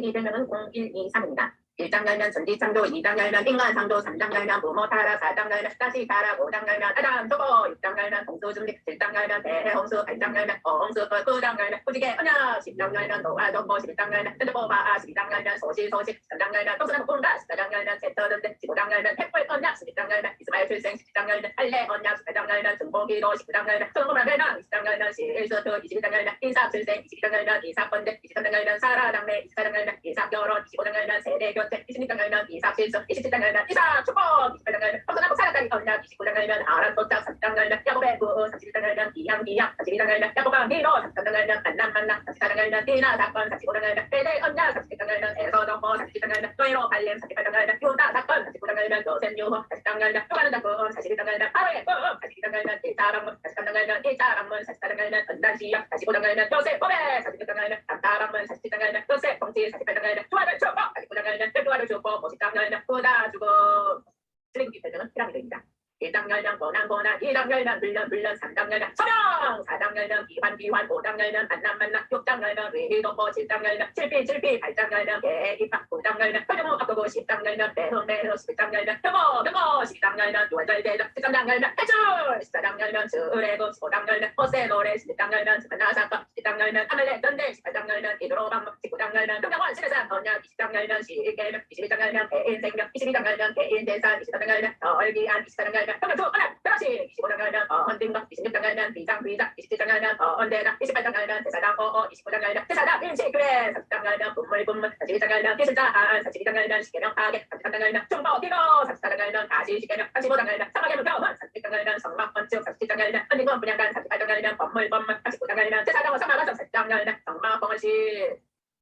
생일이 되면은 0123입니다. 1장 열면 전지창조, 2장 열면 인간상조, 3장 열면 부모타라, 4장 열면 다시 타라, 5장 열면 아담 초보, 6장 열면 공수중립, 7장 열면 대홍수, 8장 열면 어홍수, 9장 열면 후지개 언약, 10장 열면 노아정보, 11장 열면 핸드보바, 12장 열면 소시소식, 13장 열면 동서남 본다, 14장 열면 제터든데, 15장 열면 핵불 언약, 16장 열면 이스마엘 출생, 17장 열면 할례 언약, 18장 열면 중보기도, 19장 열면 성공한 회당, 20장 열면 시일수트, 22장 열면 이삭 출생, 22장 열면 이삭 번제, 23장 열면 사라 당내, 24장 열면 이삭 결혼, 25장 열면 세대 교체, 26장 열면 이삭 실수, 27장 열면 이삭 축복, 28장 열면 평소나무 사라다리 언약, 29장 열면 아란 도착, 30장 열면 야곱의 부흥, 31장 열면 기양, 32장 열면 야곱과 미로, 33장 열면 만남, 34장 열면 디나 사건, 35장 열면 베델 언약, 37장 열면 에서 정보, 37장 열면 노예로 발림, 38장 열면 유다 사건, 39장 열면 요셉 유호, 40장 열면 요가는 작품, 41장 열면 바로의 꿈, 42장 열면 1차 방문, 43장 열면 1차 방문, 44장 열면 은단시역, 45장 열면 요셉 보배, 46장 열면 삼타 방문, 47장 열면 요셉 봉지, 48장 열면 조화를 주고, 49장 열면 백두화를 주고, 50장 열면 부다 주고. 쓰레기 별명은 피라미드입니다. 1장 열면 고난, 2장 열면 불련, 3장 열면 서명, 4장 열면 비환, 5장 열면 만남, 6장 열면 위기동보, 7장 열면 실피, 8장 열면 개입학, 9장 열면 표정무 앞두고, 10장 열면 매훈, 11장 열면 혐오, 12장 열면 유월절대적, 13장 열면 해줄, 14장 열면 주례고, 15장 열면 호세 노래, 16장 열면 스판나사건, 17장 열면 아멜렉 던데, 18장 열면 이드로 방문, 19장 열면 금강원 신해산 언약, 20장 열면 시계명, 21장 열면 개인 생명, 22장 열면 개인 재산, 23장 열면 얼기안, 24장 열면 평균수 언약, 변화시, 25장 열면 언딩거, 26장 열면 비장, 27장 열면 언대장, 28장 열면 대사장 호호, 29장 열면 대사장 인식그래, 30장 열면 분물, 31장 열면 기술자한, 32장 열면 시계명 파괴, 33장 열면 중보 기도, 34장 열면 다시 시계명, 35장 열면 사막의 병원, 36장 열면 성막 건축, 37장 열면 언딩건 분양간, 38장 열면 건물, 39장 열면 대사장 성막원, 37장 열면 성막 봉헌시.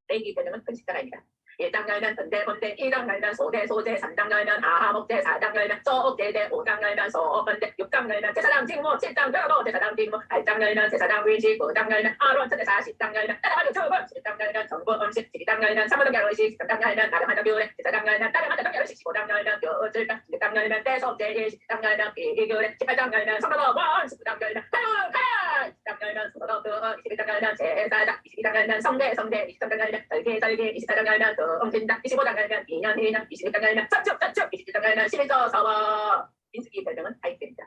레이기 별명은 큰 십자가입니다. 1장 열면 번대, 2장 열면 소재, 3장 열면 아하목재, 4장 열면 소옥재대, 5장 열면 소옥번대, 6장 열면 제사장 직무, 7장 열어도 제사장 직무, 8장 열면 제사장 위시, 9장 열면 아론 천대사, 10장 열면 따라가는 주문, 11장 열면 정부 음식, 12장 열면 사무동 결혼식, 13장 열면 나름하는 교례, 14장 열면 따름하는 결혼식, 15장 열면 교질병, 16장 열면 대속제일, 17장 열면 비교례, 18장 열면 성도원, 19장 열면 가라, 20장 열면 성도도, 21장 열면 제사장, 22장 열면 성대, 23장 열면 설계, 24장 열면 응진다, 25장 열면 2년, 26장 열면 저축, 27장 열면 11조 서버. 민수기 별명은 하이트입니다.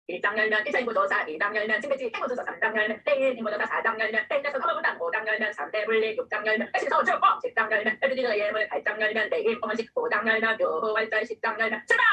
1장 열면 1차 인구조사, 2장 열면 침배지 행구조사, 3장 열면 땡인 인구조사, 4장 열면 땡내선 허물분당, 5장 열면 3대 분리, 6장 열면 신서주법, 10장 열면 LG디저 예물, 8장 열면 내일 공원식, 5장 열면 요후월절, 10장 열면 출발,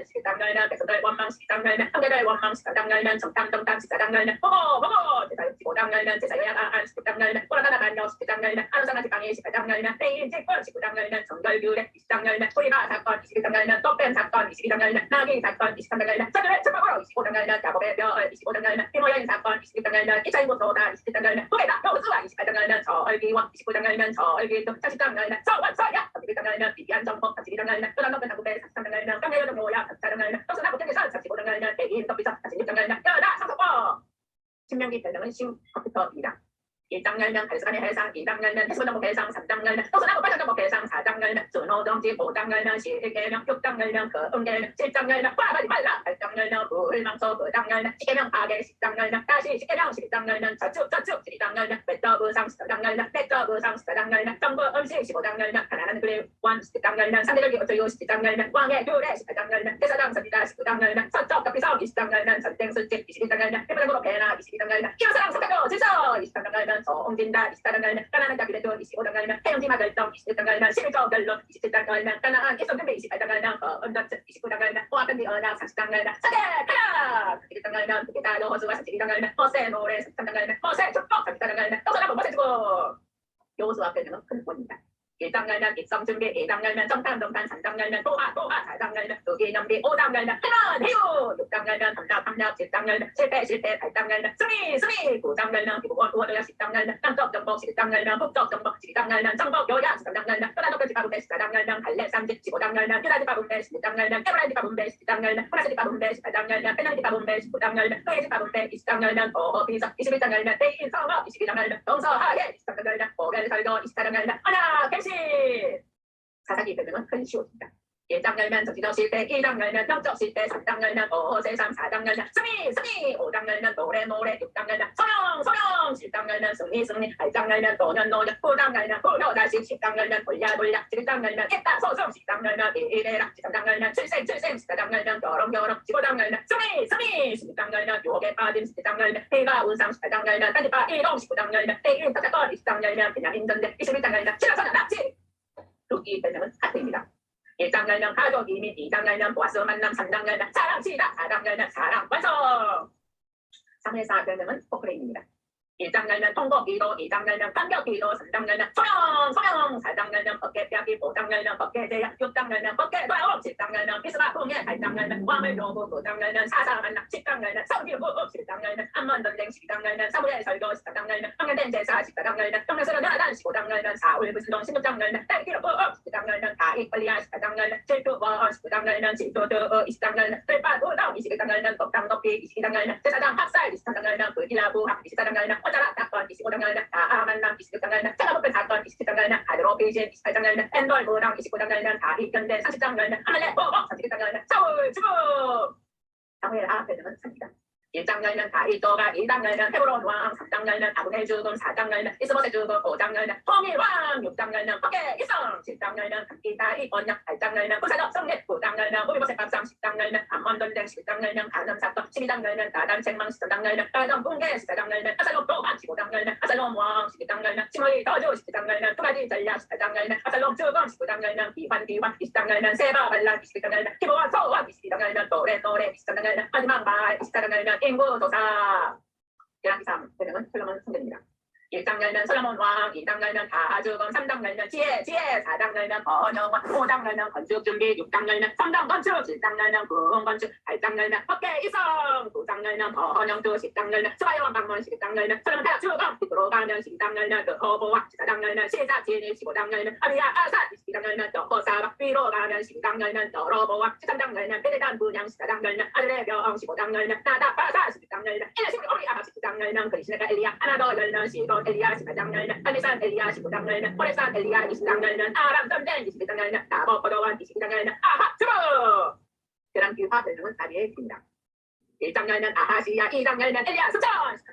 11장 열면 백성들 원망, 12장 열면 형제들 원망, 14장 열면 정탐, 14장 열면 보고, 제사 15장 열면 제사 예약안, 16장 열면 꼬라다나 반려, 17장 열면 안우상한 직방이, 18장 열면 땡인 직권, 19장 열면 정결규례, 20장 열면 소리가 사건, 21장 열면 떡뱀 사건, 22장 열면 나기 사건, 23장 열면 전율의 천막으로, 25장 열면 야곱의 별, 25장 열면 피모여인 사건, 26장 열면 1차 인구조사, 27장 열면 후계다 교수와, 28장 열면 저얼기원, 29장 열면 저얼기등, 30장 열면 서원서야, 31장 열면 비비안 정법, 32장 열면 끄덕덕한 당구배, 33장 열면 깡내요정 모야, 34장 열면 떡수나무 경계선, 35장 열면 대인 덕비서, 46장 열면 여다 상속법. 신명기 별명은 신컴퓨터입니다. 1장 열면 발수간의 해상, 2장 열면 해수정보 배상, 3장 열면 떡수나무 발전정보 배상, 4장 열면 준호정지, 5장 열면 시계명, 6장 열면 금계명, 7장 열면 과가지 말라, 8장 열면 불망소, 9장 열면 시계명 파괴, 10장 열면 다시 시계명, 11장 열면 저축, 12장 열면 배떡의상, 13장 열면 배떡의상, 14장 열면 정부 음식, 15장 열면 가난한 그리 원, 17장 열면 상대적이 어쩌요, 17장 열면 왕의 규례, 18장 열면 대사장 선지자, 19장 열면 서적 덕비석, 20장 열면 전땡술집, 21장 열면 해부장으로 배나, 22장 열면 이웃사랑 성격도 질서, 23장 열면 소옹진다, 24장 열면 가난한 자비대도, 25장 열면 해영지마 결정, 26장 열면 11조 결론, 27장 열면 가난한 기성준비, 28장 열면 거음전증, 29장 열면 호화편비 언약, 30장 열면 사대 가라, 31장 열면 국기다 여호수아, 32장 열면 허세 노래, 33장 열면 허세 축복, 34장 열면 떡서나무 허세 주고. 여호수아 편은 큰 본입니다. 1장 열면 입성준비, 2장 열면 정탐, 3장 열면 도하, 4장 열면 두기념비, 5장 열면 해문, 6장 열면 함작, 7장 열면 실패, 8장 열면 승리, 9장 열면 기부원, 10장 열면 남쪽 정복, 11장 열면 북쪽 정복, 12장 열면 정복, 요약, 13장 열면 떠나독교 집합분배, 14장 열면 갈래 30, 15장 열면 유다 집합분배, 16장 열면 에브라임 집합분배, 17장 열면 호라스 집합분배, 18장 열면 페나미 집합분배, 19장 열면 노예 집합분배, 20장 열면 비석, 21장 열면 대인 성업, 22장 열면 동서하계, 23장 열면 고별 설교, 24장 열면 언약 갱신. 사사기 별명은 큰 시옷입니다. 1장 열면 정치적 실패, 2장 열면 영적 실패, 3장 열면 오세삼, 4장 열면 승리, 5장 열면 노래, 6장 열면 소령, 7장 열면 승리, 8장 열면 노년, 9장 열면 후효다시, 10장 열면 돌려, 11장 열면 깼다, 소송, 10장 열면 이래라, 13장 열면 출생, 14장 열면 결혼, 15장 열면 승리, 16장 열면 유혹에 빠짐, 17장 열면 해가 운상, 18장 열면 딴짓바 이동, 19장 열면 대인 탑작권, 20장 열면 그냥 인전대, 21장 열면 신화선언 납치. 루키 별명은 하트입니다. 1장 열면 가족 이민, 2장 열면 보아스 만남, 3장 열면 사랑 시작, 4장 열면 사랑 완성. 3회사 별명은 포크레인입니다. 1장 열면 통곡 기도, 2장 열면 반격 기도, 3장 열면 소령, 4장 열면 법계 폐하기, 5장 열면 법계 제약, 6장 열면 법계 돌아옴, 7장 열면 비스마 풍예, 8장 열면 왕을 요구, 9장 열면 사사 만남, 10장 열면 성기부, 7장 열면 암만 전쟁, 12장 열면 사무엘 설교, 14장 열면 평년된 제사, 14장 열면 평년스러운 연하단, 15장 열면 사울 불순종, 16장 열면 딸기로 부업, 17장 열면 다익 권리한, 18장 열면 질투원, 19장 열면 질투드, 20장 열면 들빠 도덕, 21장 열면 독당 높이, 22장 열면 제사장 학살, 23장 열면 불기라 부학, 24장 열면 혼자라 사건, 25장 열면 다 만남, 26장 열면 짜가볶은 사건, 27장 열면 하드로 비신, 28장 열면 엔돌 부당, 29장 열면 다익 견제, 30장 열면 하늘내 보복, 31장 열면 사울 죽음. 사무엘 앞에는 삽니다. 1장 열면 다윗도가, 2장 열면 헤브론 왕, 3장 열면 아브넬 죽음, 4장 열면 이스보셋 죽음, 5장 열면 통일 왕, 6장 열면 법계 이성, 7장 열면 함께 다윗 번역, 8장 열면 부사적 성립, 9장 열면 우리보셋 밥상, 10장 열면 암몬 전쟁, 11장 열면 간음 사건, 12장 열면 다단 책망, 13장 열면 가정 붕괴, 14장 열면 아살롬 도망, 15장 열면 아살롬 왕, 16장 열면 시므이 더주, 17장 열면 두 가지 전략, 18장 열면 아살롬 죽음, 19장 열면 비환, 20장 열면 세바 반란, 21장 열면 기보와 소원, 22장 열면 노래, 23장 열면 마지막 말, 24장 열면 인구 조사. 계란기상 별명은 솔로몬 성전입니다. 1장 열면 솔로몬 왕, 2장 열면 다죽음, 3장 열면 지혜, 4장 열면 번영왕, 5장 열면 건축 준비, 6장 열면 성전 건축, 7장 열면 궁 건축, 8장 열면 법계 이성, 9장 열면 번영주, 10장 열면 수바이왕 방문, 11장 열면 솔로몬 타락 죽음, 뒤로 가면 12장 열면 르호보왕, 14장 열면 시작 진입, 15장 열면 아비야 아사, 22장 열면 여호사박, 뒤로 가면 12장 열면 여로보왕, 13장 열면 베데단 분양, 14장 열면 아들의 병, 15장 열면 나다 바사, 16장 열면 엘레시므 오리 아바, 17장 열면 그리시네가 엘리야, 하나 더 열면 시도 엘리야, 18장 열면 알리산 엘리야, 19장 열면 호레산 엘리야, 20장 열면 아람 전쟁, 22장 열면 나버 거도원, 22장 열면 아하 주부. 계란 귀화 별명은 다리의 입니다. 1장 열면 아하시야, 2장 열면 엘리야 수천,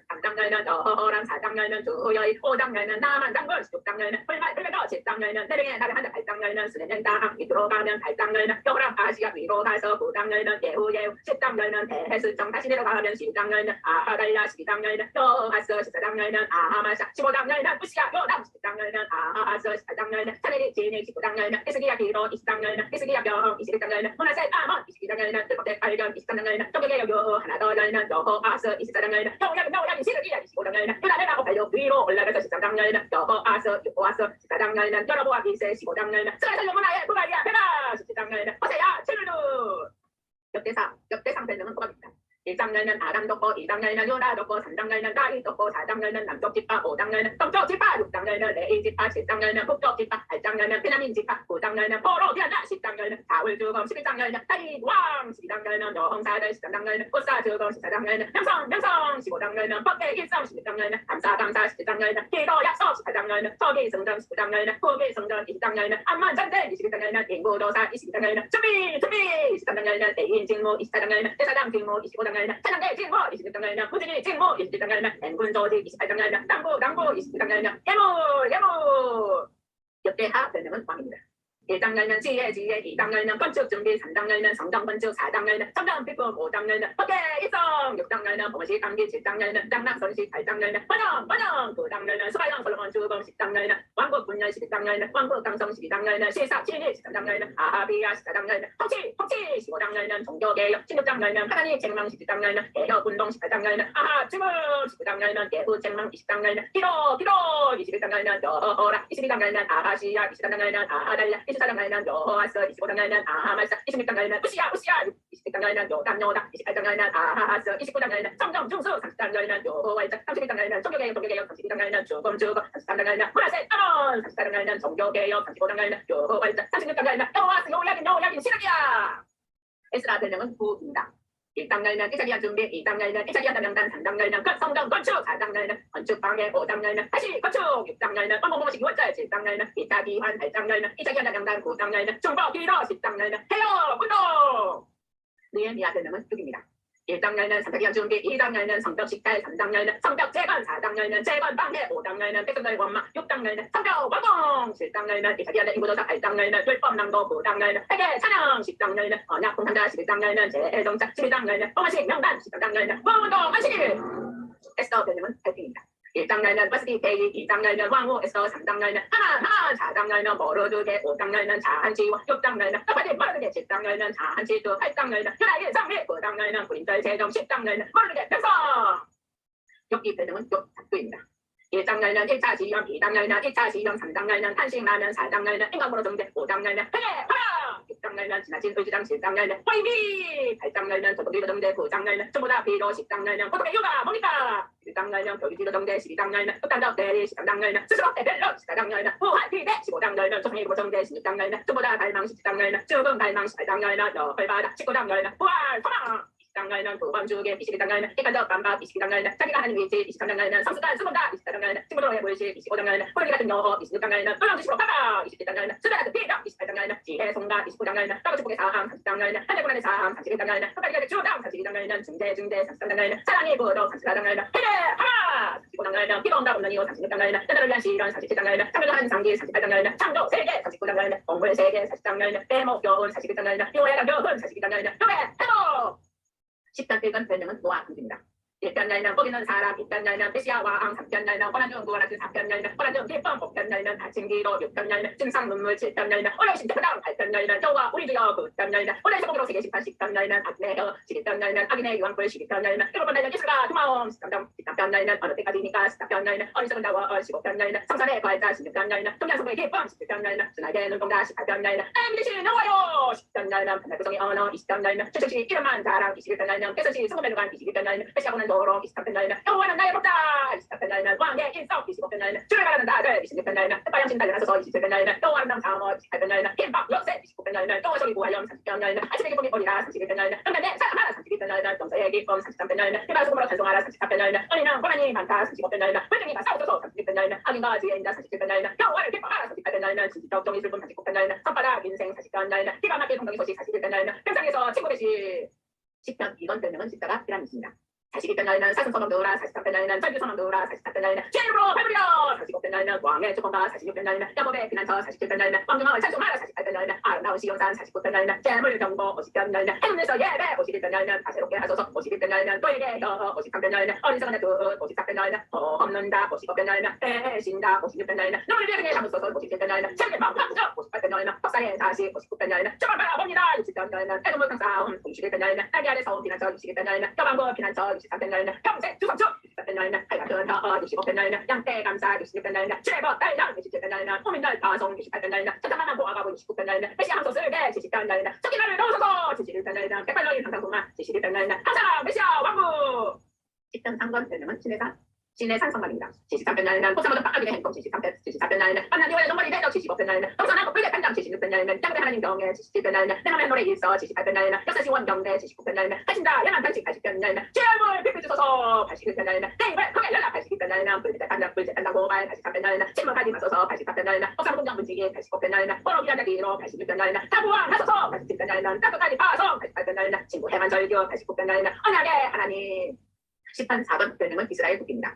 3장 열면 여호람, 4장 열면 주여이, 5장 열면 나만 장군, 16장 열면 불매도, 7장 열면 내ring의 나를 한다, 8장 열면 수레는 땅 밑으로 가면 8장 열면 여호람 아시야 위로 가서 9장 열면 예후, 10장 열면 대해수청 다시 내려가면 10장 열면 아하달라, 12장 열면 여하스, 14장 열면 아하마샤, 15장 열면 우시야 요담, 17장 열면 아하스, 18장 열면 차례리 진익, 19장 열면 이스기야 기로, 20장 열면 이스기야 병, 21장 열면 문하셋 아몬, 22장 열면 들껍대 발견, 23장 열면 쪽에게 여교 하나 더 열면 여호아스, 24장 열면 여호야긴 시르기야, 25장 열면 유다를 하고 발로 위로 올라가서 13장 열면 여호아스, 여호아스, 14장 열면 여러보아 기세, 15장 열면 스라살 요문하에 부가리아 베라, 17장 열면 호세야 칠루루. 역대상 별명은 호박입니다. 1장 열면 아람 덮고, 2장 열면 요나 덮고, 3장 열면 다윗 덮고, 4장 열면 남쪽 지파, 5장 열면 동쪽 지파, 6장 열면 레이 지파, 7장 열면 북쪽 지파, 8장 열면 베냐민 지파, 9장 열면 포로 디아나, 10장 열면 사울 죽음, 11장 열면 다윗 왕, 12장 열면 여홍사들, 13장 열면 우사 죽음, 14장 열면 명성, 15장 열면 법계 일성, 16장 열면 감사, 17장 열면 기도 약속, 18장 열면 서기 성전, 19장 열면 후기 성전, 20장 열면 암만 전쟁, 21장 열면 인구조사, 22장 열면 준비, 23장 열면 대인 직무, 24장 열면 대사장 직무, 25장 열면 차장대 직무, 26장 열면 부지기 직무, 27장 열면 맹군 조직, 28장 열면 당구, 29장 열면 예무. 역대하 별명은 왕입니다. 1장 열면 지혜, 2장 열면 건축 준비, 3장 열면 성전 건축, 4장 열면 성전 비품, 5장 열면 법계 이성, 6장 열면 범시 감기, 7장 열면 장락 선식, 8장 열면 번영, 9장 열면 수바영 솔로몬 죽음, 10장 열면 왕국 분열, 11장 열면 왕국 강성, 12장 열면 시사 진입, 13장 열면 아하비야, 14장 열면 통치, 15장 열면 종교개혁, 16장 열면 하나님 책망, 17장 열면 개혁운동, 18장 열면 아하 주문, 19장 열면 예후 책망, 20장 열면 기도, 21장 열면 여호라, 22장 열면 아하시야, 23장 열면 아하달라, 24장 열면 여호아스, 25장 열면 아하말사, 26장 열면 우시야, 27장 열면 요담, 28장 열면 아하스, 29장 열면 성정 중수, 30장 열면 여호와이자, 31장 열면 종교개혁, 32장 열면 죽음, 33장 열면 문하셋 아몬, 34장 열면 종교개혁, 35장 열면 여호와이자, 36장 열면 여호아스, 요야긴 시르기야. 에스라 별명은 구입니다. 1당 열면 1차 기한 준비, 2당 열면 1차 기한 명단, 3당 열면 끝 성정 건축, 4당 열면 건축 방해, 5당 열면 다시 건축, 6당 열면 원공모식 6월절, 7당 열면 2차 기한, 8당 열면 2차 기한 명단, 9당 열면 중복 기로, 10당 열면 해요 운동. 너의 미아 별명은 6입니다. 1당 열면 3차 기한 준비, 2당 열면 성벽 식달, 3당 열면 성벽 재건, 4당 열면 재건 방해, 5당 열면 백성들 원막, 6당 열면 성벽 완공, 7당 열면 1차 기한 인구조사, 8당 열면 율법 낭도, 9당 열면 회계 찬양, 10당 열면 언약 공산자, 11당 열면 재정착, 12당 열면 봉화식 명단, 13당 열면 원운동 완식. 에스더 별명은 8등입니다. 1당 열면 버스티 대기, 2당 열면 왕후 에스더, 3당 열면 하만, 4당 열면 모르두개, 5당 열면 자한지와, 6당 열면 똑같이 모르두개, 7당 열면 자한지도, 8당 열면 유라일 성리, 9당 열면 군인들 재정, 10당 열면 모르두개 편성. 여기 별명은 욕작두입니다. 1당 열면 1차 지연, 2당 열면 2차 지연, 3당 열면 한식라면, 4당 열면 인간으로 정제, 5당 열면 회계 화랑, 6당 열면 지나친 의주장, 7당 열면 호이비, 8당 열면 조독지로 정제, 9당 열면 전부 다 비로, 10당 열면 고독의 이유가 뭡니까? 1당 열면 교육지로 정제, 12당 열면 극단적 대리, 13당 열면 스스로 대별로, 14당 열면 후한피대, 15당 열면 조성의로 정제, 16당 열면 전부 다 갈망, 17당 열면 죽음 갈망, 18당 열면 여벌바다, 19당 열면 부활 소망, 20당 열면 두번 주게, 22당 열면 객관적 반박, 22당 열면 자기가 하는 위치, 23당 열면 성수단 수문다, 24당 열면 친구로의 불실, 25당 열면 호랑이 같은 영어, 26당 열면 노령지시로 가가, 27당 열면 수다 같은 비력, 28당 열면 지혜 송가, 29당 열면 따가지국의 사함, 30당 열면 한대군안의 사함, 31당 열면 흑가리가의 주당, 32당 열면 중재, 33당 열면 사랑의 부도, 34당 열면 해내 하나, 35당 열면 비도 온다 없는 이유, 36당 열면 나라를 위한 시련, 37당 열면 창조를 하는 상기, 38당 열면 창조 세계, 39당 열면 공물 세계, 40당 열면 대목 교훈, 41당 열면 요해가 교훈, 42당 열면 요해 해목. 10단 1건 별명은 노아군입니다. 1편 열면 보기는 사람, 2편 열면 메시아 왕, 3편 열면 호란중 구원하신, 4편 열면 호란중 기쁨, 5편 열면 다친기로, 6편 열면 증상 눈물, 7편 열면 어려우신 대표당, 8편 열면 여호와 우리 주여, 9편 열면 오늘 소복으로 세계 심판, 10편 열면 악인의 혀, 11편 열면 악인의 유황불, 12편 열면 7번 열면 예술가 두마움, 13편 열면 어느 때까지니까, 14편 열면 어리석은 자와 15편 열면 성산의 과일자, 16편 열면 동양성부의 기쁨, 17편 열면 순하게 눈동자, 18편 열면 MBC 나와요, 10편 열면 판달구성의 언어, 20편 열면 최철씨 이름만 자랑, 21편 열면 개선씨 성공배누간, 22편 열면 배시아보는 도로, 23편 열면 여호와는 나의 목자, 24편 열면 왕의 인성, 25편 열면 주를 가라는 다들, 26편 열면 흑바양신 달려나서서, 27편 열면 여호와 아름다운 사모, 28편 열면 힘박 역세, 29편 열면 여호와소리 구하염, 30편 열면 아침의 기쁨이 오리라, 31편 열면 은면대 사랑하라, 32편 열면 동서의 기쁨, 33편 열면 희바수금으로 찬송하라, 34편 열면 은인은 고난이 많다, 35편 열면 불등이가 싸우소서, 36편 열면 악인과 지혜의 인자, 37편 열면 여호와를 기뻐하라, 38편 열면 진지적 정의 슬픔, 39편 열면 손바닥 인생, 40편 열면 기가 막힌 동정의 소식, 41편 열면 평상에서 친구 대시. 10편 이건 별명은 십자가 피라미드입니다. 42편 열면 사슴선언 누라, 43편 열면 절규선언 누라, 44편 열면 죄인으로 밟으리라, 45편 열면 왕의 축복과, 46편 열면 야곱의 피난처, 47편 열면 왕중을 찬송하라, 48편 열면 아름다운 시온산, 49편 열면 재물 경고, 50편 열면 해문에서 예배, 51편 열면 다채롭게 하소서, 51편 열면 너에게 여, 53편 열면 어리석은 뜻, 54편 열면 없는다, 55편 열면 배신다, 56편 열면 너를 위해 그의 잠을 써서, 57편 열면 책임을 마음하죠, 58편 열면 박사의 다시, 59편 열면 정말 바라봅니다, 60편 열면 애동물상 싸움, 61편 열면 딸기 아래 서운 피난처, 61편 열면 여방부 피난처, 63편 열면 평생 주성축, 64편 열면 팔같은 더, 65편 열면 양떼 감사, 66편 열면 최버 딸장, 67편 열면 호민들 파송, 68편 열면 천장만한 보아가고, 69편 열면 메시아 함소 쓸게, 70편 열면 척기나를 넣어서서, 71편 열면 백발너인 항상동안, 71편 열면 한사람 메시아 왕국. 10편 상권 별명은 신의 산성말입니다. 73편 열면 포사모드 빡가기의 행동, 74편 열면 만나니와의 정말이 대적, 75편 열면 동서남 북불의 판장, 76편 열면 양대 하나님 경애, 77편 열면 내가면 노래 일서, 78편 열면 역사시원 경대, 79편 열면 하신다 야만 단식, 80편 열면 죄물 빌빌 주소서, 81편 열면 대입을 크게 열라, 82편 열면 불제 판장 고발, 83편 열면 침묵하지 마소서, 84편 열면 법사무동장 문지기, 85편 열면 보로비아자기로, 86편 열면 타부왕 하소서, 87편 열면 따뜻하지 파송, 88편 열면 친구 해만 절교, 89편 열면 언약의 하나님. 10편 4번 별명은 이스라엘 국기입니다.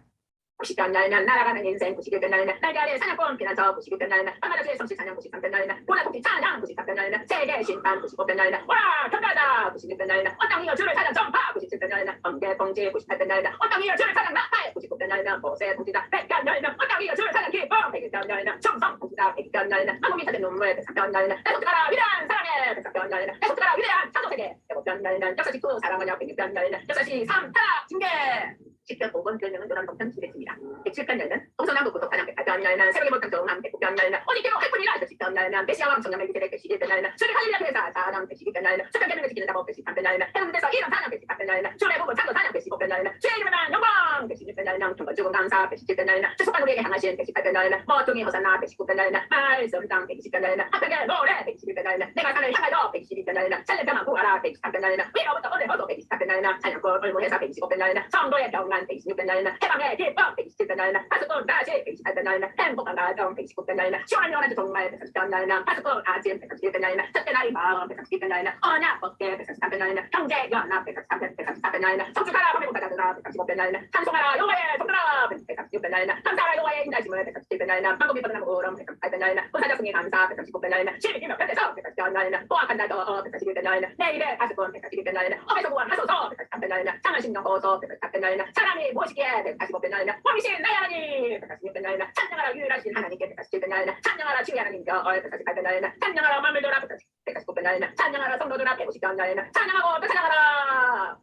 90편 열면 날아가는 인생, 91편 열면 날개 아래 사냥꾼 피난처, 91편 열면 한마다주의 성실 찬양, 93편 열면 보라국기 찬양, 94편 열면 세계 심판, 95편 열면 와 평가다, 96편 열면 언땅 위에 주를 찬양 전파, 97편 열면 번개 봉지, 98편 열면 언땅 위에 주를 찬양 나팔, 99편 열면 보세 봉지다, 100편 열면 언땅 위에 주를 찬양 기쁨, 101편 열면 충성 봉지다, 100편 열면 한국이 찾은 눈물, 103편 열면 내 손가락 위대한 사랑해, 104편 열면 내 손가락 위대한 창조세계, 105편 열면 역사 직후 사랑하냐, 106편 열면 역사시 3 타락 징계. 10편 5번 별명은 요란동편 지배입니다. 107편 열면 동서남북 고속 탄양 108편 10변날날 새벽에부터 정한 109변날날 어디께로 할뿐이라 10변날날 메시아왕 정령의 기세를 111변날날 수리 할렐루야 회사 4장 112변날날 수평 개명을 지키는 작업 113변날날 해운대에서 2장 4장 118변날날 주의 부분 창조 4장 115변날날 주의 이름을 난 영광 116변날날 통과 죽음 감사 117변날날 주속한 우리에게 향하신 118변날날 머퉁이 허산나 119변날날 말씀당 120변날날 합평의 노래 121변날날 내가 산을 향하여 122변날날 살려펴만 구하라 123변날날 위로부터 은혜로도 124변날날 찬양꽃 을무회사 125변날날 성도의 평안 126변날날 해방의 기법 127변날날 파수꾼 다시 128변날날 행복한 가정 129변날날 시원한 연한 정말 130변날날 파수꾼 아침 131변날날 첫째 날이 마음 132변날날 언약 법계 133변날날 형제 연합 134변날날 성축하라 범의 못하자들아 135변날날 찬송하라 여호와의 종들아 136변날날 감사하라 여호와의 인자심을 137변날날 방법이 뻗어나무 우럼 138변날날 군사자 승리 감사 139변날날 시민이며 편대서 140변날날 보악한 나더 141변날날 내 입에 파수꾼 141변날날 어에서 구원하소서 143변날날 창하신경 보소 144변날날 사람이 무엇이기에 145변날날 왕이신 나의 하나님 146변날날 찬양하라 유일하신 하나님께 147변날날 찬양하라 치위 하나님께 148변날날 찬양하라 만물들아 149변날날 찬양하라 성도들아 150변날날 찬양하고 또 찬양하라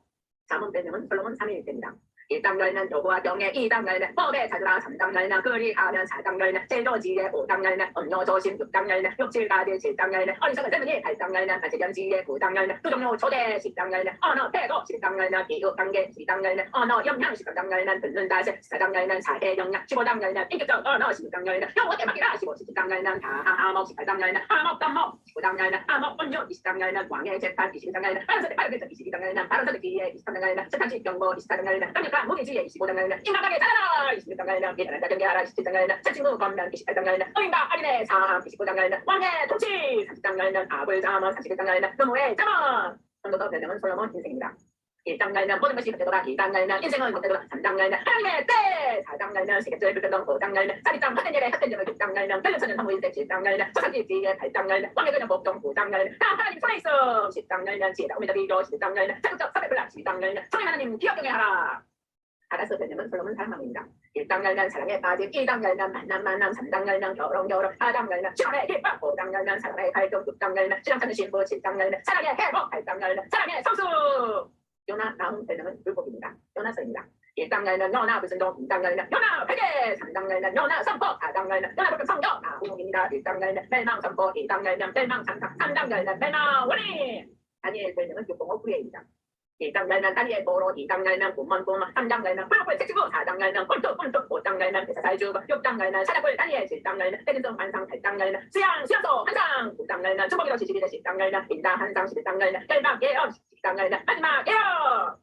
잠언 빼명은 솔로몬 3일 때입니다. 1당 열면 여호와 경에 2당 열면 법에 찾으라 3당 열면 그리하면 4당 열면 제도지에 5당 열면 언어 조심 6당 열면 6, 7가지 7당 열면 어리석은 젊은이 8당 열면 발제견지에 9당 열면 두종료 초대 10당 열면 언어 태도 10당 열면 기후 단계 10당 열면 언어 영양 13당 열면 듣는 다시 14당 열면 사회 영양 15당 열면 인격적 언어 16당 열면 영어에 맡기라 15, 17당 열면 다함업 18당 열면 함업 덤업 19당 열면 함업 운용 20당 열면 왕의 재판 22당 열면 바른선택 바른결정 22당 열면 바른선택 기회 23당 열면 착한식 경고 24당 열면 강력한 무기지에 25당 열면 인간관계 잘하라 26당 열면 미련한 경계하라 27당 열면 자친구 건면 28당 열면 어린다 어린애 사함 29당 열면 왕의 통치 30당 열면 아불 자먼 31당 열면 노무의 자먼 성도도 별명은 솔로몬 인생입니다. 1당 열면 모든 것이 헛되도다 2당 열면 인생은 헛되도다 3당 열면 하나님의 때 4당 열면 세계적을 불편던 5당 열면 사리장 헛된 일에 헛된 점을 6당 열면 별로서는 성부인생 7당 열면 초상기지에 8당 열면 왕의 그냥 복종 9당 열면 다 하나님 손에 있어 10당 열면 지혜다 오메다 비교 11당 열면 자극적 사백불락 12당 열면 성의 하나님 기억경에 하라 알아서 별명은 솔로몬 사랑합니다. 1당 열면 사랑에 빠짐 2당 열면 만남 3당 열면 결혼 4당 열면 시원의 기쁨 5당 열면 사랑의 갈등 6당 열면 시장차는 신부 7당 열면 사랑의 회복 8당 열면 사랑의 성수 요나 다음 별명은 불복입니다. 요나서입니다. 1당 열면 요나 불순종 2당 열면 요나 회개 3당 열면 요나 선포 4당 열면 요나 불금 성경 나우목입니다. 1당 열면 멸망 선포 2당 열면 멸망 상상 3당 열면 멸망 원인 다니엘 별명은 605 불의입니다. 1당 열면 다니엘 보로 2당 열면 꿈먼 3당 열면 뿔뿔 책치고 4당 열면 꿀뚝 5당 열면 회사살주고 6당 열면 사자꿀 다니엘 7당 열면 때근성 환상 8당 열면 수양소 환상 9당 열면 주먹이로 72대 10당 열면 인당 한상 11당 열면 결박 예언 10당 열면 마지막 예언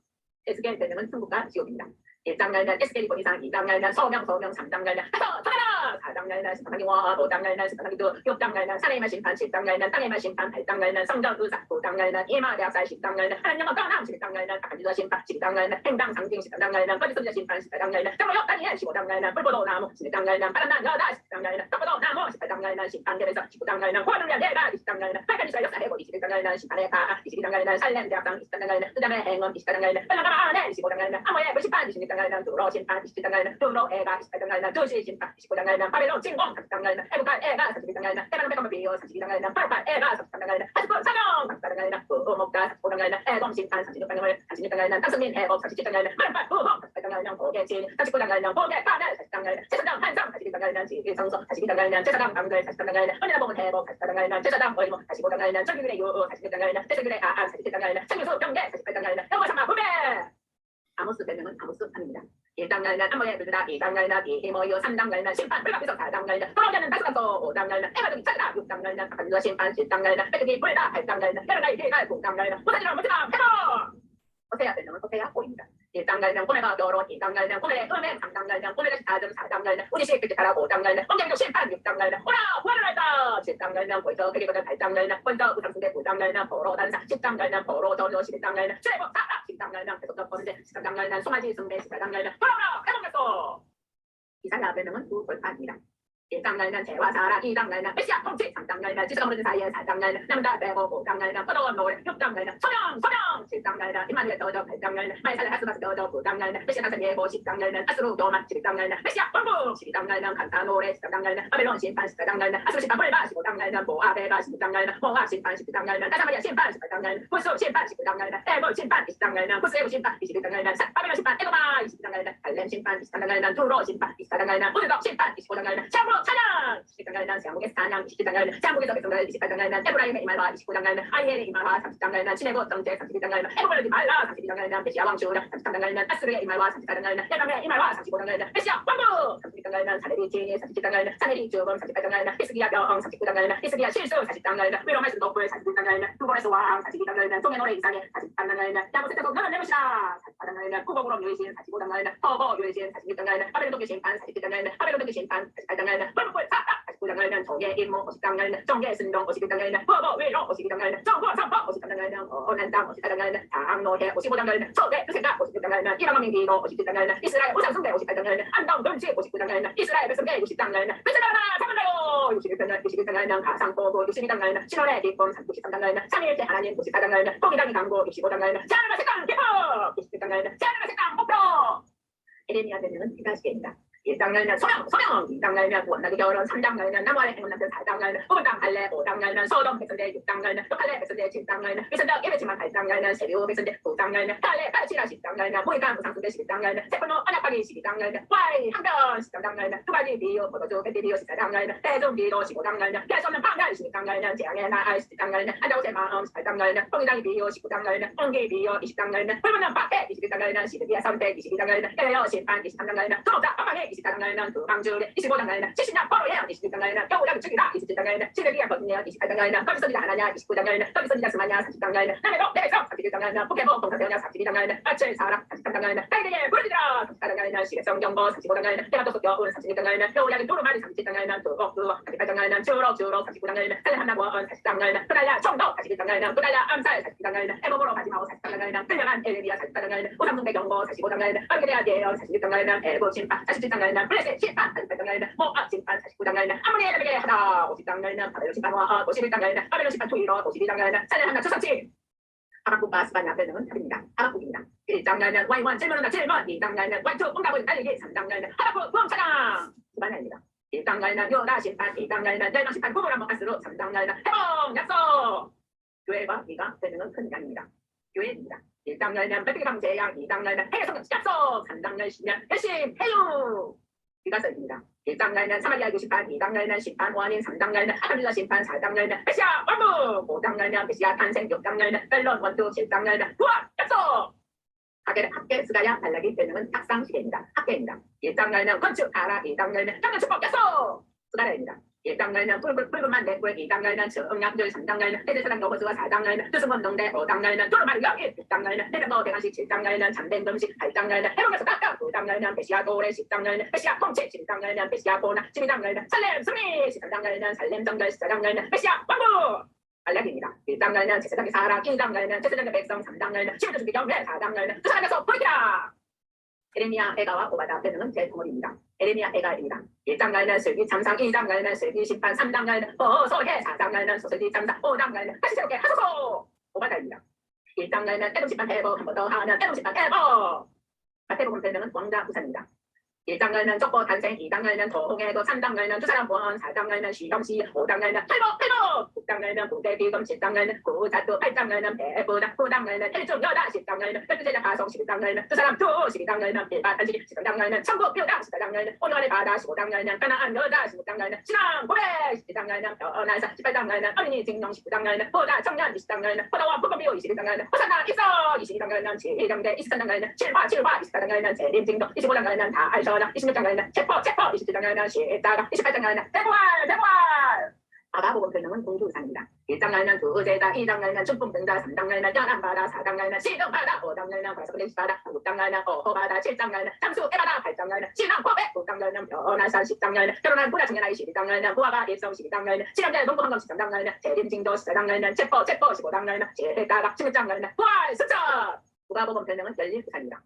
에스겔 별명은 승부가 지옥입니다. 1당 열면 에스겔이 본이상 2당 열면 소명 3당 열면 하서 서가라 4당 열면 심판하기 와 5당 열면 심판하기 두 6당 열면 사내의 심판 10당 열면 땅의 심판 8당 열면 성전 의사 9당 열면 이마대학살 10당 열면 하나님 영광 떠남 11당 열면 악한지도 심판 12당 열면 행당 상징 13당 열면 거짓 선지자 심판 18당 열면 정로역 다니엘 15당 열면 뿔보도 나무 16당 열면 바람난 여다 10당 열면 떡보도 나무 18당 열면 심판대에서 19당 열면 호화를 위한 예가 20당 열면 팔간이스라 역사 해고 21당 열면 심판의 가 22당 열면 살렘 대학당 23당 열면 끄담의 행원 24당 열면 빨랑가마 안에 25당 열면 암호의 불심판 26당 열면 두로 심판 27당 열면 두로 애가 28당 열면 두시 심판 29당 열면 바벨론 진공 30당 열면 애국갈 애가 31당 열면 대만은 백컴을 비요 32당 열면 팔팔 애가 33당 열면 하스푼 사령 34당 열면 부목가 35당 열면 애검 심판 36당 열면 36당 열면 땅승민 애법 37당 열면 마른팔 부호 38당 열면 보게진 39당 열면 보게 파멸 40당 열면 제사장 한상 41당 열면 지성소 42당 열면 제사장 방글 40당 열면 언니나 보면 해복 44당 열면 제사장 얼모 45당 열면 정규일의 유 46당 열면 대승률의 아안 47당 열면 생유수 병계 48당 열면 영어삼아 후배 아모스 별명은 아모스 아닙니다. 1당 열면 암모의 불다 2당 열면 이히모유 3당 열면 심판 불가비석 4당 열면 돌아오자는 다수감소 5당 열면 애가둥이 찾으라 6당 열면 악한주가 심판 7당 열면 빼뜨기 불다 8당 열면 여러가이 대갈 9당 열면 부사지랑 무지랑 해보 호세아 별명은 호세아 5입니다. 1당 열면 꼬매가 결혼 2당 열면 꼬매의 음행 3당 열면 꼬매가 다점 4당 열면 우지식 그렇게하라고 5당 열면 범죄기록 심판 6당 열면 오라 구하를 할다 7당 열면 벌써 그리거든 8당 열면 먼저 우상승대 9당 열면 보로 단사 10당 열면 보로 전로 11당 열면 최고 사라 10당 열면 계속적 범죄 13당 열면 송아지 승배 18당 열면 돌아오라 해보겠소 이사야 별명은 두골판입니다. 1장 날면 재화 사라 2장 날면 메시아 통치 3장 날면 지수가 무너진 사이에 4장 날면 남자 빼고 5장 날면 뜨거운 노래 6장 날면 소령 7장 날면 이만희의 떠져 8장 날면 마이살의 하스바스 떠져 9장 날면 메시아 당선 예고 10장 날면 아스루 도만 11장 날면 메시아 원부 12장 날면 간사 노래 13장 날면 바벨론 심판 14장 날면 아스루 심판 불바 15장 날면 모아베가 16장 날면 모압 심판 17장 날면 다사마리아 심판 18장 날면 구수 심판 19장 날면 에볼 심판 20장 날면 구스에고 심판 21장 날면 바벨론 심판 에도마 22장 날면 갈렘 심판 23장 날면 두로 심판 24장 날면 우드덕 심판 25장 날면 샤브로 찬양 27장 날면 장국의 사냥 27장 날면 장국에서 백성들 28장 날면 에브라임의 이말화 29장 날면 아이엘의 이말화 30장 날면 신의 정제 32장 날면 에브라임의 이말화 32장 날면 메시아 왕주라 33장 날면 아스르의 이말화 34장 날면 야방의 이말화 35장 날면 메시아 왕부 36장 날면 사내리 진이 37장 날면 사내리 죽음 38장 날면 히스기야 병 39장 날면 히스기야 실수 40장 날면 위로할 수 높을 46장 날면 두번에서 왕 42장 날면 종의 노래 이상해 43장 날면 야무새 계속 너는 내무시라 44장 날면 구곡으로 유해신 45장 날면 허거 유해신 46장 날면 바벨론 도기 심판 47장 날면 바벨론 도기 심판 48장 날면 뿔뿔 사딱 49장 날면 종의 임무 50장 날면 종의 순종 51장 날면 허거 위로 52장 날면 정부 선포 53장 날면 어난 땅 54장 날면 장노해 55장 날면 초대 그 생각 56장 날면 이방민 기도 57장 날면 이스라엘 우상숭배 58장 날면 안동 금치 59장 날면 이스라엘 백성계 60장 날면 베트나라 잡을래요 61장 날면 가상보고 62장 날면 신월의 기쁨 93장 날면 삼일째 하나님 94장 날면 공의당이 강고 65장 날면 자나가 색강 기쁨 97장 날면 자나가 색강 목표 에레미야 되는 기다시겠습니다. 1장 날면 소령 2장 날면 원나기 결혼 3장 날면 남월의 행운 남편 4장 날면 우물당 할래 5장 날면 소돔 백성대 6장 날면 lok할래 백성대 7장 날면 미선덕 예배지만 8장 날면 세비우 백성대 9장 날면 할래 팔치라 10장 날면 모이강 우상수대 11장 날면 세포노 언약하기 12장 날면 와이 한변 13장 날면 두가지 비유 포도주 배티 비유 14장 날면 대중비도 15장 날면 개소는 방날 16장 날면 재앙의 나알 17장 날면 안다우제 마음 18장 날면 홍의당이 비유 19장 날면 홍기 비유 20장 날면 불문은 박해 21장 날면 시드비아 선택 22장 날면 에어 심판 23장 날면 두목자 방방해 24장 날면 두방주례 25장 날면 70년 포로예요 26장 날면 겨울야구 축이다 27장 날면 시드비아 거짓네요 28장 날면 거기서니가 하나냐 29장 날면 거기서니가 스마냐 30장 날면 남해도 내성 31장 날면 포켓몬 동사세요냐 32장 날면 아칠 사람 33장 날면 다이들의 부르짖으라 34장 날면 시계성 정보 35장 날면 내가 또 속여온 36장 날면 겨울야구 도루마리 37장 날면 두곡 38장 날면 주럭 39장 날면 달려한나원 40장 날면 그달라 총독 41장 날면 그달라 암살 40장 날면 해몸으로 가지마오 40장 날면 끌려간 엘리비아 40장 날면 우삼성대 경고 45장 날면 얼그레아 대형 46장 날면 애고 심판 47장 날면 블레셋 심판 48장 날면 모압 심판 49장 날면 아무리 에르비게 하다 50장 날면 바벨론 심판 와 51장 날면 바벨론 심판 투이로 52장 날면 살레한나 추석치 하박국과 스반 앞에는 답입니다. 하박국입니다. 1장 날면 와이원 질문은 질문 2장 날면 와이투 응답은 달리기 3장 날면 하박국 부흥차장 스반입니다. 1장 날면 요다 심판 2장 날면 멸망 심판 구분 한번 갈수록 3장 날면 해봉 약속 교회가 네가 되는 큰 양입니다. 교회입니다. 1장 날면 백비강 재양 2장 날면 해성 약속 3장 날 신년 열심 해유 비가설입니다. 1장 날면 사마리아 심판 2장 날면 심판 원인 3장 날면 아담리가 심판 4장 날면 메시아 왕국 5장 날면 메시아 탄생 6장 날면 벨론 원투 7장 날면 부활 약속 학계 스가야 발락이 되는 탁상 시계입니다. 학계입니다. 1장 날면 건축 가라 2장 날면 장면 축복 약속 스가라입니다. 1장 날면 붉은만 내구에 2장 날면 응약줄 3장 날면 해제사랑 노버스가 4장 날면 뜻은운동대 5장 날면 두루마리 여기 6장 날면 내병도 대관식 7장 날면 잠된 금식 8장 날면 해롱에서 깎아 9장 날면 베시아 도래 10장 날면 베시아 통치 10장 날면 베시아 보나 12장 날면 살렘 승리 13장 날면 살렘 정결 14장 날면 베시아 왕국 알약입니다. 1장 날면 제사장의 사람 2장 날면 제사장의 백성 3장 날면 시민의 준비 경례 4장 날면 그 사람에서 보이라 에레미야 에가와 오바다 되는 제 동물입니다. 에레미야 에가입니다. 1장 날면 슬기 참상 2장 날면 슬기 심판 3장 날면 소해 4장 날면 소슬기 참상 5장 날면 다시 새롭게 하소서 오바다입니다. 1장 날면 애동 심판 해보 한 번 더 하면 애동 심판 해보 마태복음 설명은 왕자 우산입니다. 1장 날면 족보 탄생 2장 날면 도홍해도 3장 날면 두 사람 구원 4장 날면 시험시 5장 날면 회복 6장 날면 부대비금 7장 날면 구자투 8장 날면 배부다 9장 날면 일중 여다 10장 날면 백두제자 가송 11장 날면 두 사람 투 12장 날면 일반 단식이 13장 날면 천국 표당 14장 날면 오늘의 바다 15장 날면 가나안 여자 16장 날면 신앙 고백 17장 날면 변화사 18장 날면 어린이 징용 19장 날면 보다 청년 20장 날면 보다와 북건비오 21장 날면 호산나 입성 22장 날면 지정대 23장 날면 칠화 24장 날면 재림징도 25장 날면 다 알셔 26장 날면 체포 27장 날면 시다가 28장 날면 대부활 아가복음 설명은 공주우상입니다. 1장 날면 두제자 2장 날면 춘풍등자 3장 날면 연안바다 4장 날면 시등바다 5장 날면 과석은행시바다 6장 날면 어호바다 7장 날면 잠수 에바다 8장 날면 신앙 고백 9장 날면 변화산 10장 날면 결혼한 부자 청년아이 12장 날면 부하가 입성 12장 날면 신앙자 농부헌금 13장 날면 재림징도 14장 날면 체포 15장 날면 재해가가 16장 날면 부활 승천 누가복음 설명은 열린 우상입니다.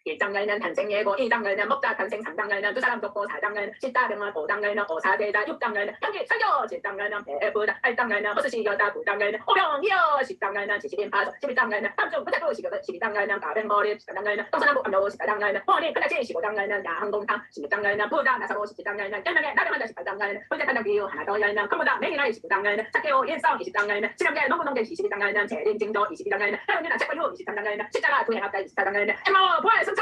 1장에는 탄생 예고, 2장에는 먹자 탄생, 3장에는 두 사람 돕고, 4장에는 십다병원, 5장에는 오사대자, 6장에는 경기 설교, 7장에는 배부다, 8장에는 허수시여자, 9장에는 오병이여, 10장에는 지식인파소, 11장에는 탐중 부자도 시거든, 12장에는 가뱅거리, 13장에는 동서남북 압류, 14장에는 혼인 클래치, 15장에는 야항동탕, 16장에는 부자 나사로, 17장에는 열명의 나병환자, 18장에는 혼재탄장 비유 하나 더 열면 큰보다 맹인아이, 19장에는 착해오 일성, 20장에는 실험계 농구농계, 22장에는 재림징조, 22장에는 해운이나 책벌유, 23장에는 십자가 두행합자, 24장에는 엠모 부활 승천.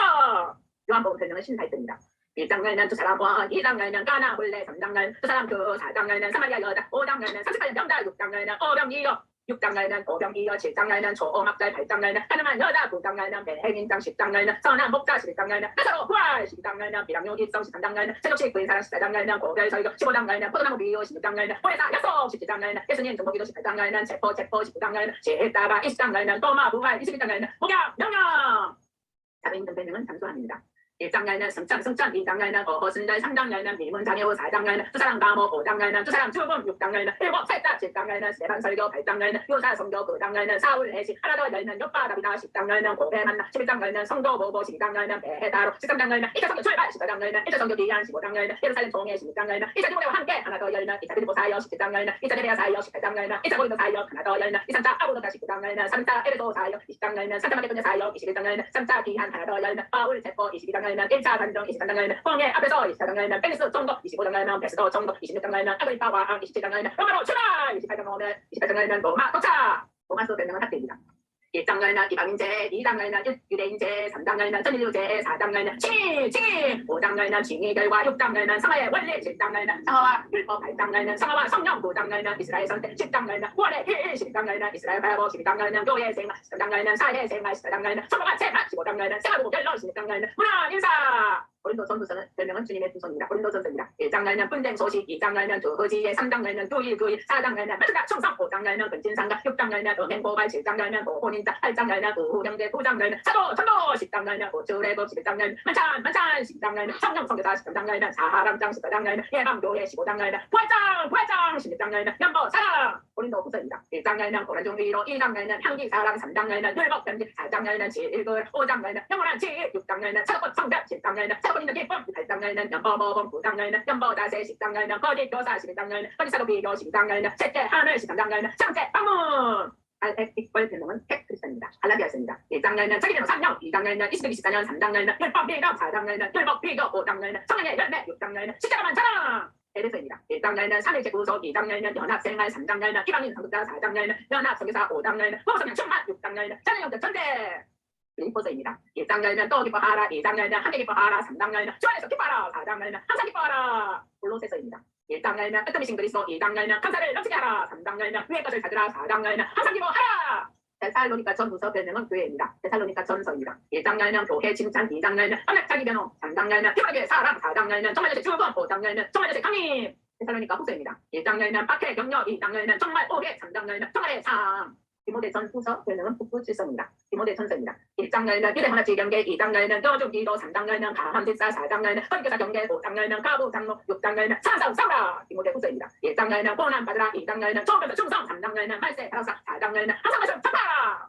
요한복음 설명은 신사했습니다. 1장에는 두 사람 원, 2장에는 까나 혼례, 3장에는 두 사람 두, 4장에는 사마리아 여자, 5장에는 38년 병자, 6장에는 어병이여, 6장에는 오병이여, 7장에는 초막달, 8장에는 가늠한 여자, 9장에는 배행인장, 10장에는 선한 목자, 11장에는 나사로 부활, 12장에는 비랑용 입성, 13장에는 세족식 부인사랑, 14장에는 고별 설교, 15장에는 포도나무 비유, 16장에는 호래사 약속, 17장에는 예수님 중보기도, 18장에는 체포, 19장에는 제따가, 20장에는 또마 부활, 21장에는 목약, 명령. 자빈 등배명은 잠수함입니다. 1장에는 승천, 2장에는 어허순절, 3장에는 미문장애후, 4장에는 두 사람 감옥, 5장에는 두 사람 죽음, 6장에는 일곱 살짝, 7장에는 세반 설교, 8장에는 요사 성교, 9장에는 사울 해시, 하나 더 열면 요바답이다, 10장에는 고배 만나, 11장에는 성도 보고, 12장에는 배해다로, 13장에는 2차 성교 출발, 14장에는 1차 성교 기한, 15장에는 예루살렘 총회, 16장에는 2차 디모데와 함께 하나 더 열면 2차 디모데 사역, 17장에는 2차 데베아 사역, 18장에는 2차 고린도 사역 하나 더 열면 2차 아고노다, 19장에는 3차 에베소 사역, 20장에는 3차 마게도냐 사역, 21장에는 3차 기한 하나 더 열면 바울 체포, 22장에는 1차 간정, 23장에는 홍해 앞에서, 24장에는 벨리스 정도, 25장에는 베스도 정도, 26장에는 아그리파 왕, 27장에는 로마로 출발, 28장에는 로마 도착. 로마서 변명은 학대입니다. 1장에는 이방인제, 2장에는 유대인제, 3장에는 전인류제, 4장에는 칭의, 5장에는 칭의 결과, 6장에는 성화의 원리, 7장에는 성화와 율법, 8장에는 성화와 성령, 9장에는 이스라엘 선택, 10장에는 구원의 길, 11장에는 이스라엘 바라보, 12장에는 교회 생활, 13장에는 사회 생활, 14장에는 성공한 생활, 15장에는 생활보고 결론, 16장에는 문화 인사. 고린도 전도서는 별명은 주님의 두손입니다. 고린도 전서입니다. 1장에는 분쟁 소식, 2장에는 두거지에, 3장에는 두일구일, 4장에는 마주가 충성, 5장에는 근친상가, 6장에는 음행고발, 7장에는 보혼인자, 8장에는 우후경제, 9장에는 사도, 전도, 10장에는 우주래법, 11장에는 만찬, 10장에는 성령 성교사, 13장에는 사람장, 14장에는 예방교회, 15장에는 부활장, 16장에는 연보, 사랑. 고린도 후서입니다. 1장에는 고란중 위로, 2장에는 향기, 사랑, 3장에는 율법, 편집, 4장에는 질글, 5장에는 영원한 질, 6장에는 사도법, 성벽, 7장에는 사도인의 기쁨, 8장에는 연보모범, 9장에는 연보다세, 10장에는 거짓교사, 11장에는 거짓사도 비교, 12장에는 제때 하늘, 13장에는 장제 방문. 알엑틱벌 별명은 택크리스입니다. 갈라디아서입니다. 1장에는 자기는 상령, 2장에는 2024년, 3장에는 율법 비교, 4장에는 율법 비교, 5장에는 성령의 열매, 6장에는 십자가만 자랑. 에베소입니다. 1장에는 삼일제 구속, 2장에는 연합생활, 3장에는 이방인 선교사, 4장에는 연합선교사, 5장에는 호성령 충만, 6장에는 자녀영적 전대. 빌립보서입니다. 1장에는 또 기뻐하라, 2장에는 함께 기뻐하라, 3장에는 주 안에서 기뻐하라, 4장에는 항상 기뻐하라. 골로새서입니다. 1장에는 뜨뜻미신 그리스도, 2장에는 감사를 넘치게 하라, 3장에는 위의 것을 찾으라, 4장에는 항상 기뻐하라. 데살로니가 전후서 별명은 교회입니다. 데살로니가 전서입니다. 1장에는 교회 칭찬, 2장에는 언약 자기 변호, 3장에는 피바르게 사랑, 4장에는 정말 자식 죽음, 5장에는 정말 자식 강림. 데살로니가 후서입니다. 1장에는 박해 격려, 2장에는 정말 오해, 3장에는 정말의 삶. 디모데 전후서 별명은 북부칠서입니다. 디모데 전서입니다. 1장에는 유대문화 지경계, 2장에는 여주기도, 3장에는 가함직사, 4장에는 헌교사 경계, 5장에는 가부장로, 6장에는 사상사라. 디모데 후서입니다. 1장에는 고난받으라, 2장에는 종교도 충성, 3장에는 말세 바라사, 4장에는 항상 말씀 잡아.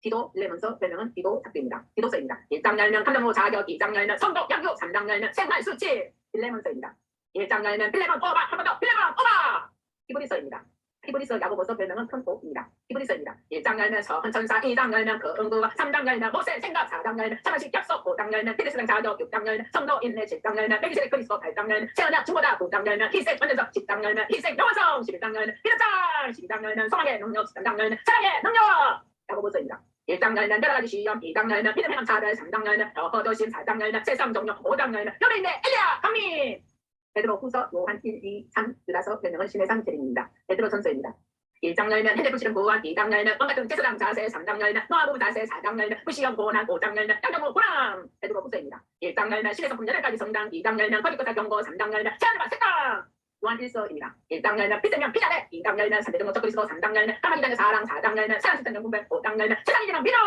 디도 레몬서 별명은 디도 작비입니다. 디도서입니다. 1장에는 감정호 자격, 2장에는 성도 양육, 3장에는 생활 수치. 빌레몬서입니다. 1장에는 빌레몬 오바, 한 번 더 빌레몬 오바. 히브리서입니다. 히브리서 야고보서 별명은 편곡입니다. 히브리서입니다. 1장에는 서헌천사, 2장에는 그응구와, 3장에는 모세 생각, 4장에는 차만식 약속, 5장에는 피리스랑 자격, 6장에는 성도 인내, 7장에는 멜기세덱 그리스도, 8장에는 세언약 중보다, 9장에는 희생 완전석, 10장에는 희생 영원성, 11장에는 비르장, 12장에는 성악의 능력, 13장에는 사랑의 능력. 야고보서입니다. 1장에는 여러가지 시험, 2장에는 믿음 행함 사를, 3장에는 여호도심, 4장에는 세상 종료, 5장에는 연예인의 엘리야 강민. 베드로 후서 요한 1, 2, 3 유다서 별명은 신해상 드립니다. 베드로 전서입니다. 1장에는 현대부실은 구원, 2장에는 원같은 제사장 자세, 3장에는 노아부 자세, 4장에는 무시형 고난, 5장에는 양정무 고난. 베드로 후서입니다. 1장에는 신해성품 8가지 성당, 2장에는 거짓교사 경고, 3장에는 제한과 색당. 요한 1서입니다. 1장에는 피세명 피자대, 2장에는 3대 등록 적그리스도, 3장에는 까마귀단의 사랑, 4장에는 사랑식단 영분별, 5장에는 세상이지는 믿음.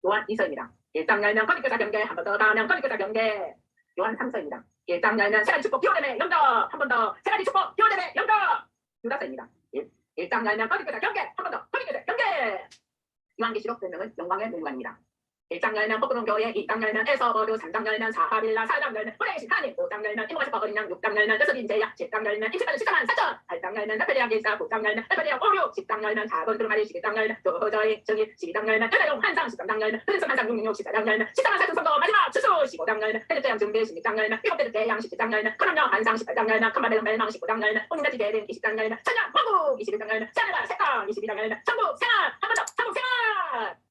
요한 2서입니다. 1장에는 거짓교사 경계, 한 번 더 가면 거짓교사 경계. 요한 3서입니다. 1장에는 세가지 축복 기호됨의 영접, 한 번 더 세가지 축복 기호됨의 영접. 유다서입니다. 1장에는 거짓교사 경계, 한 번 더 거짓교사 경계. 요한계시록 별명은 영광의 문관입니다. 1장 열면 포크론 교회 2장 열면 에서버두 3장 열면 사하빌라 4장 열면 브레이시 하님 5장 열면 이모가시 버거린양 6장 열면 여섯인 제약 7장 열면 임시까지 14만 4천 8장 열면 레페리아 길사 9장 열면 레페리아 오류 10장 열면 4번 두루마리 11장 열면 도저히 정의 12장 열면 여자용 한상 13장 열면 흔성 한상 666 14장 열면 14만 4천 선거 마지막 추수 15장 열면 해적대양 준비 16장 열면 일곱대적 대양 17장 열면 그럼요 한상 18장 열면 컴바벨은 멸망 19장 열면 혼인자지 대림 20장 열면 천냥 왕국 21장 열면 세아가 색강 22장 열면 천국 생활 한 번 더 천국 생활